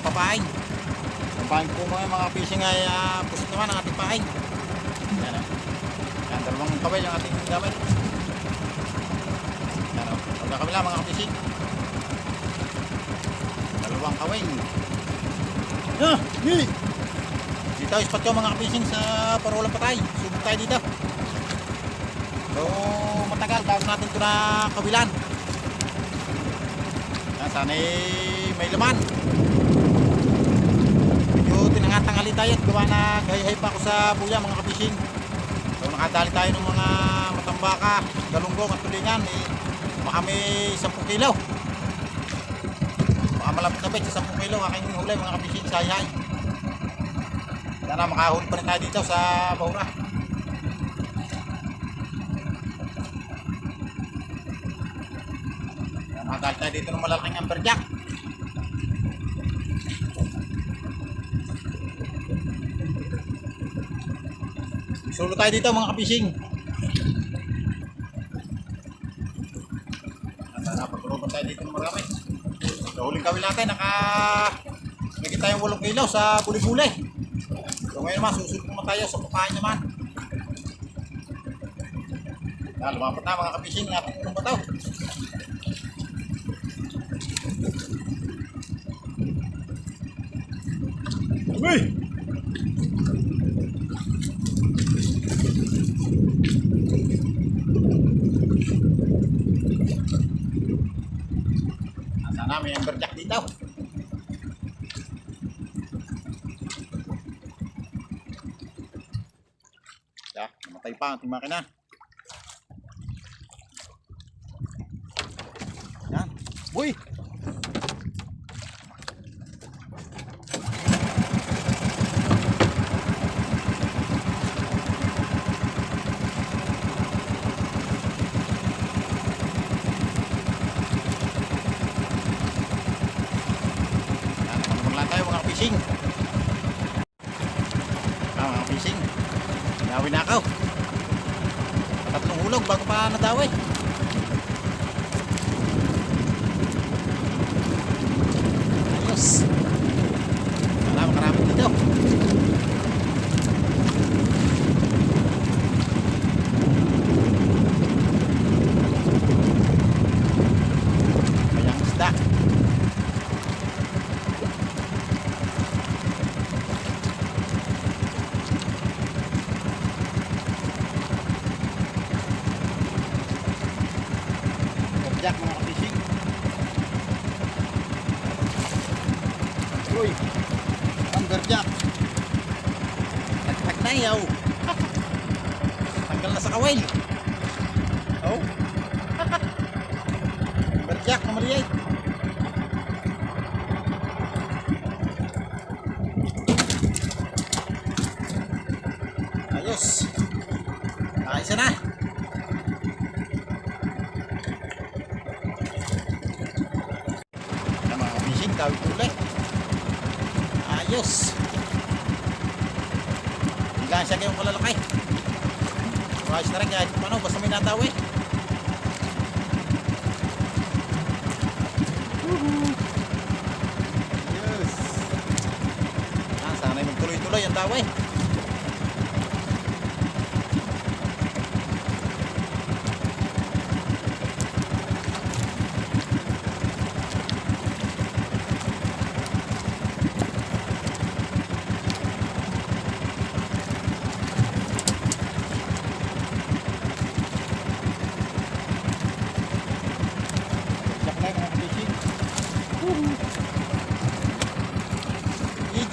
papain. Papain po mga fishing ay pusit naman ang ating pain. Yan o. Yan, dalawang kawil ang ating gamit. Yan o. Pagkakabila mga fishing. Dalawang kawil. Dito ispat ko mga fishing sa parolang patay. Subok tayo dito. So matagal bago natin ito na kawilan. Yan, sana may laman. Medyo tinangatangali tayo at gawa na gayahay pa ako sa buya mga fishing. So nakadali tayo ng mga matambaka, galunggong at tulingan. Baka may 10 kilo. Baka malapit na bet sa 10 kilo aking huli mga fishing sa yahay. Sana makahuli pa rin tayo dito sa bahura. Makadali tayo dito ng malalaking amberjack. Sulo tayo dito mga fishing. Sana pagkurupan tayo dito ng marami. So huling kawil natin naging tayong 8 kilo sa buli-buli. So ngayon naman susunod naman tayo sa papahan naman. Lumapat na mga fishing ng ating unang bataw. Uy! Sana may amberjack dito. Ya, namatay pa ang ating makina. Yan. Uy! Fishing. Mga fishing. Dawi na ako. Tatlong hulog bago pa nadawi. Ayos. Wala makarami dito. Kayang isda. Jack mga fishing. Uy, amberjack. Nagtag na yaw. Tanggal na sa kawil. Oh. Amberjack na maliyay. Ayos. Isa na. Tawid ulit. Ayos. Hinggaan siya kayong kalalakay. Ayos na rin kahit paano basta may natawi. Yes. Sana magtuloy-tuloy ang tawi.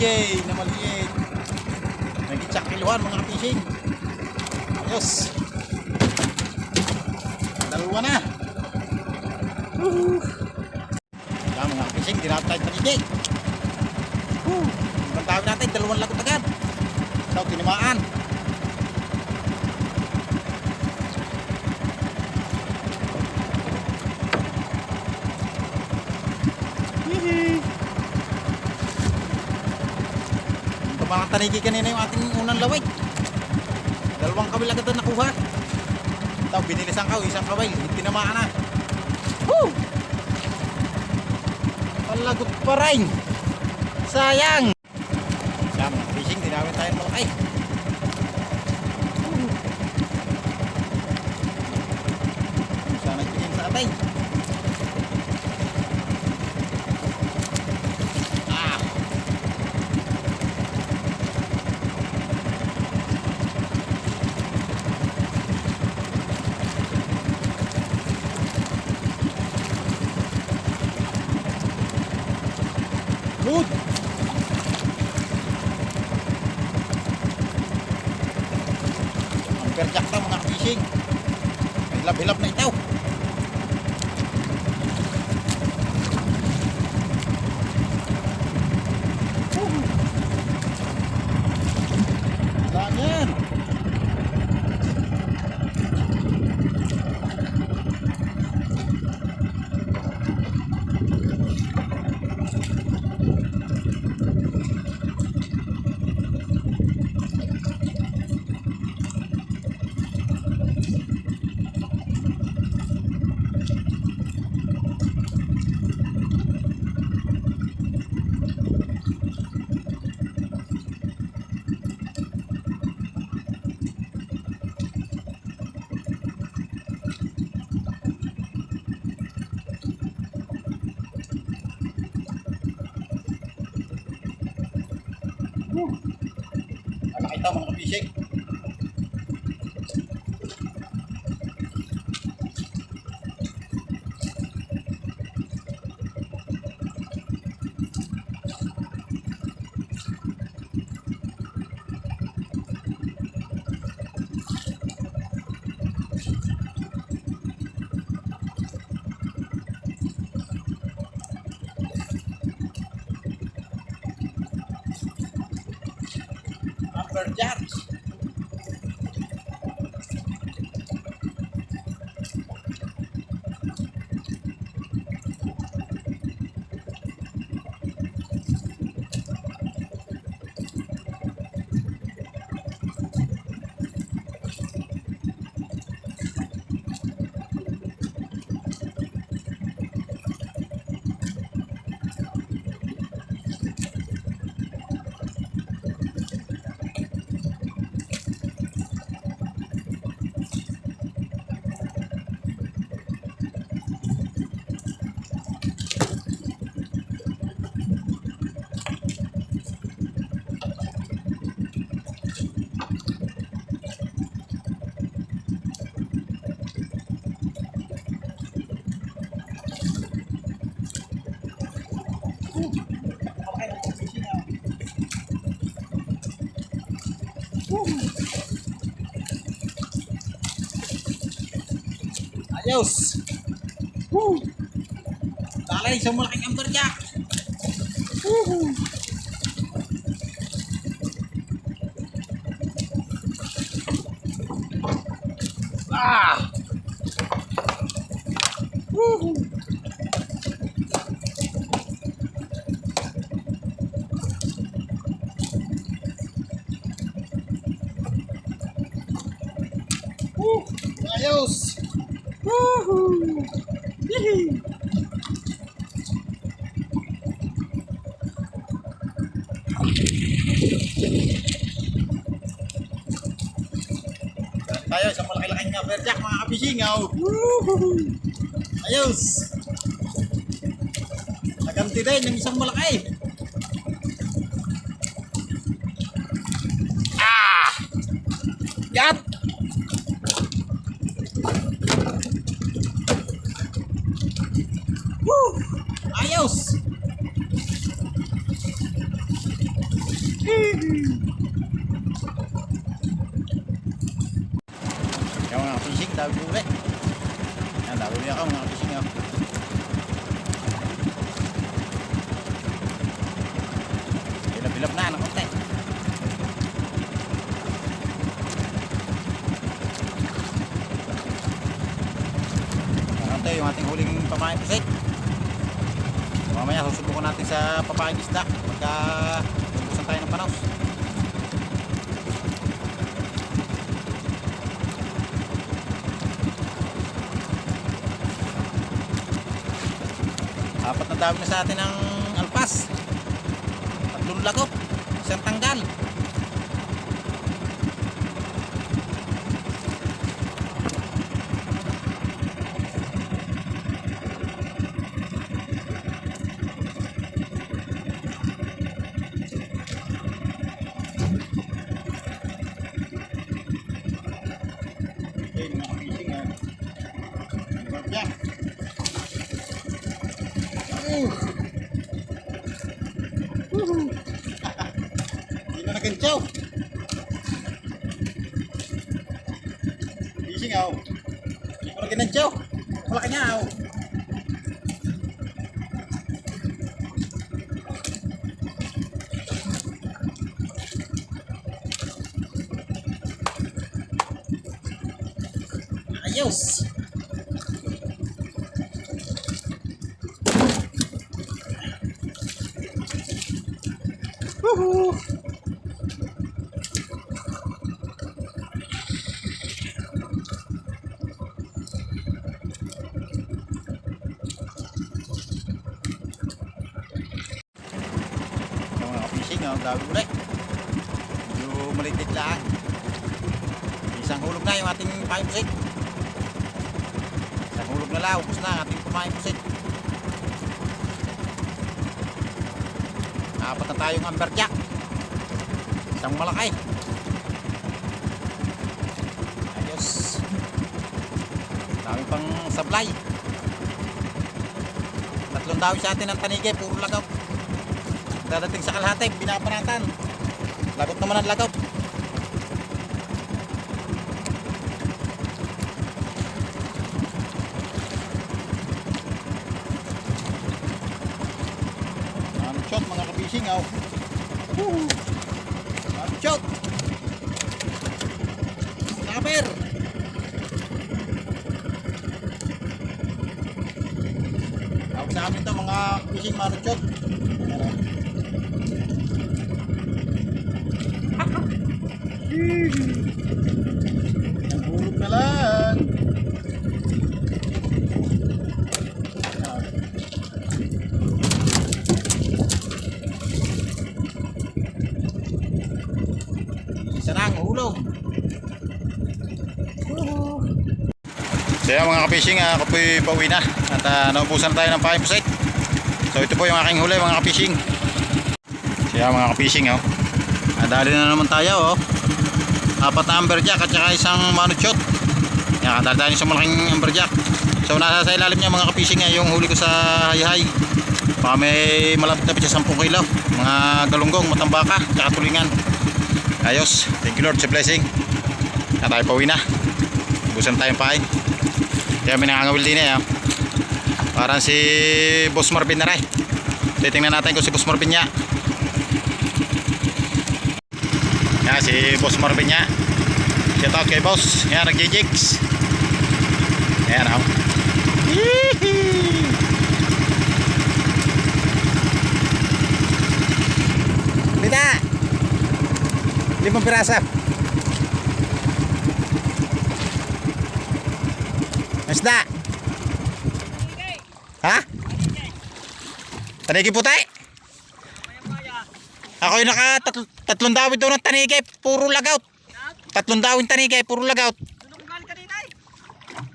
EJ na maliit. Nagitsak kiluhan mga fishing. Ayos. Dalawa na. Kaya mga fishing, dinatay tayo ng EJ. Ang tawag natin, 2 lagot agad. Ito, tinimaan. Mga tanigi kanina yung ating unang laway. 2 kawil agad na nakuha. Ito, binilisan ka, isang kawil. Tinamaan na. Woo! Palagot pa rin. Sayang! Yan, fishing, dinawin tayo malaki. Sana tingin sa atay. Good! Ang perjak na mga fishing. May hilap-hilap na itaw. Ganyan. Malaki ito mga kabisig. Amberjacks. Ayos. Woo. Talay isang malaking amberjack. Woo. Ah. Woo. Ayos. Woohoo! Yee! Tayo sa malaki-laking amberjack mga kapisingaw. Woohoo! Ayos! Naganti din yung isang malaki. Ah! Yat! Woo! Ayos! Yung mga fishing, dami ulit. Yan, dami ulit ako mga fishing. Bilap-bilap na, ng konti. Ito yung ating huling pamain pisik. Mamaya susubukan natin sa papain isda pagka ubusan tayo ng panos. Apat na dami na sa atin ng alpas. puro lagot. Isang tanggal. Hindi na nagantyaw. Fishing ako. Hindi ko na ginantyaw. Malaki niya ako. Ayos. Woohoo! Mga fishing, ang dami ulit. Medyo malitit lang. Isang hulog na yung ating pain pusit. Isang hulog na lang, ubos na ang ating kumain pusit. Apat na tayong amberjack. Isang malaki. Ayos. Dami pang sablay. Tatlong dawi sa atin ng tanigay, puro lagaw. Dadating sa kalahati, binapanatan. Lagot naman ang lagot. Shot mga kabising aw. Shot. Snapper. Tawag sa amin to mga kabising manuchot. Nahulog na lang. Isa na ang hulog. So yan mga kapishing, ako po'y pauwi na. At naubusan tayo ng pain pusit. So ito po yung aking huli mga kapishing. So yan mga kapishing, oh. Nadali na naman tayo, oh. Apat na amberjack at saka isang manuchot. Yan, nadali tayo sa malaking amberjack. So nasa sa ilalim niya mga kapishing, yung huli ko sa hayhay. Baka may malapit na siya 10 kilo. Mga galunggong, matambaka, saka tulingan. Ayos, thank you Lord sa blessing. Na tayo pauwi na. Busan tayong pain. Kaya may nangangawil din eh, oh. Parang si Boss Marvin na rin. Titingnan natin kung si Boss Marvin niya. Yan si Boss Marvin niya. Shout out kay Boss. Yan nag-jigs. Yan oh. Bida 5 pirasa. Isda. Ha? Tanigi puti? Ako yung tatlong dawit doon ng tanigay, puro lagout. Tatlong dawit tanigay, puro lagout.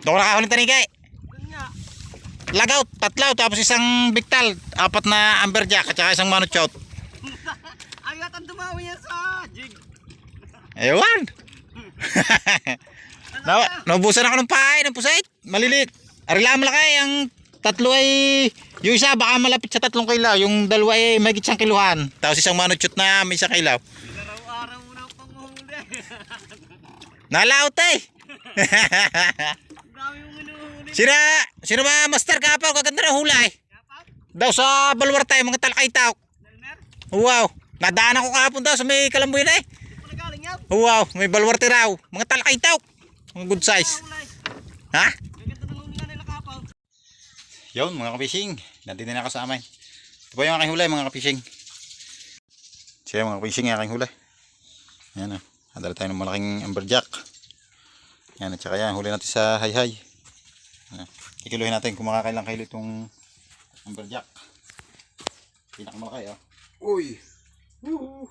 Doon ko nakahuling tanigay. Lagout, tatlaw, tapos isang bigtal, apat na amberjack at saka isang manuchot. Ayat ang dumawi yan sa jig. Ewan. Naubusan ako ng pain, ng pusit. Malilit. Arila malaki, ang tatlo ay, yung isa baka malapit sa 3 kilo, yung dalawa ay may 1 kiluhan. Tapos isang manuchot na may 1 kilo. Araw-araw mo na panguhuli. Nalaot eh. Dami mong inuhuli. Sino ba master kapaw, kaganda na hula eh. Daw sa Baluarte, mga talakay tao. Wow. Nadaan ako kahapon daw sa may Kalambuyan eh. Wow, may Baluarte raw. Mga talakay tao. Mga good size. Ha? Yun mga kapishing, nandito na kasama. Ito po yung aking huli mga kapishing. Siya mga kapishing yung aking huli. Yan o, nadala tayo ng malaking amberjack. Yan at saka yan, huli natin sa hayhay. Ikiluhin natin kung makakailang kilo itong amberjack. Pinakamalaki o. Uy, Woo!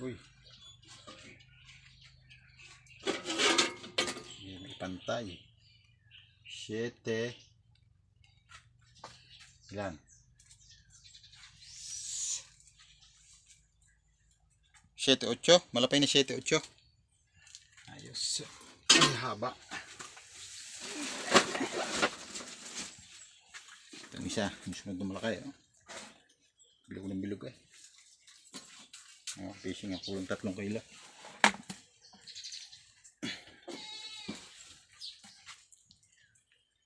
Uy. May pantay. 7. Ilan? 7, 8. Malapay na 7, 8. Ayos. Ay, haba. Ito ang isa. Musunod na malaki. Oh. Bilog ng bilog eh. Oh, fishing ako yung 3 kilo.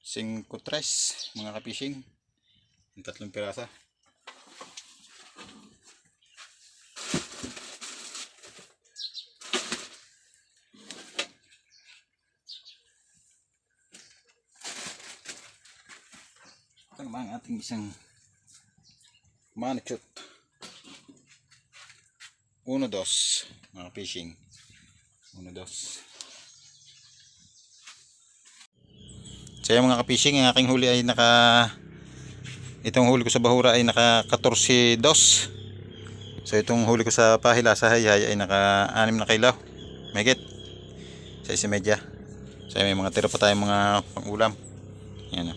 Cinco tres mga ka-fishing. Yung 3 pirasa. Ito naman ang ating isang manichot. 1, 2 mga fishing. 1, 2. So yung mga ka-fishing, ang aking huli ay itong huli ko sa bahura ay naka 14 dos. So itong huli ko sa pahila sa hayhay ay naka 6 na kilo. Megit. Sa 1.5. So may mga tira pa tayong mga pang ulam. Yan.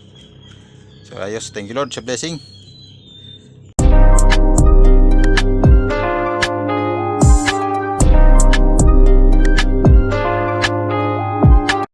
So ayos, thank you Lord sa blessing.